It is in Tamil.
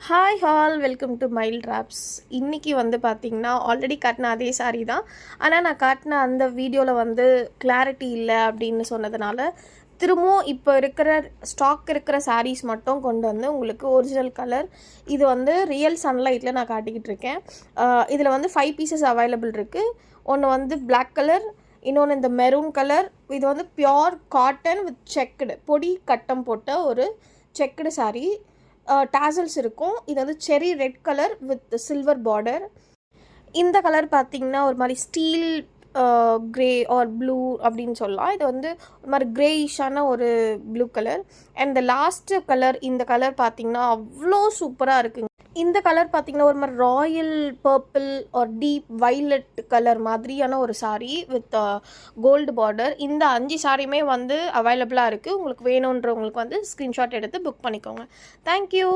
Hi hall welcome to mile drops. இன்றைக்கி வந்து பார்த்திங்கன்னா ஆல்ரெடி காட்டின அதே சாரீ தான். ஆனால் நான் காட்டின அந்த வீடியோவில் வந்து கிளாரிட்டி இல்லை அப்படின்னு சொன்னதுனால திரும்பவும் இப்போ இருக்கிற ஸ்டாக் இருக்கிற சாரீஸ் மட்டும் கொண்டு வந்து உங்களுக்கு ஒரிஜினல் கலர் இது வந்து ரியல் சன்லைட்டில் நான் காட்டிக்கிட்டு இருக்கேன். இதில் வந்து 5 பீசஸ் அவைலபிள் இருக்குது. ஒன்று வந்து பிளாக் கலர், இன்னொன்று இந்த மெரூன் கலர். இது வந்து பியோர் காட்டன் வித் செக்குடு பொடி கட்டம் போட்ட ஒரு செக்குடு சாரீ. டாசல்ஸ் இருக்கும். இது வந்து செரி red colour with silver border. இந்த கலர் பார்த்திங்கன்னா ஒரு மாதிரி ஸ்டீல் க்ரே ஆர் ப்ளூ அப்படின்னு சொல்லலாம். இது வந்து ஒரு மாதிரி க்ரேயிஷான ஒரு ப்ளூ கலர். அண்ட் இந்த லாஸ்ட்டு கலர், இந்த கலர் பார்த்திங்கன்னா அவ்வளோ சூப்பராக இருக்குங்க. இந்த கலர் பார்த்திங்கன்னா ஒரு மாதிரி Royal purple R deep violet colour மாதிரியான ஒரு சாரீ வித் கோல்டு பார்டர். இந்த 5 சாரியுமே வந்து அவைலபிளாக இருக்குது. உங்களுக்கு வேணுன்றவங்களுக்கு வந்து ஸ்க்ரீன்ஷாட் எடுத்து புக் பண்ணிக்கோங்க. தேங்க்யூ.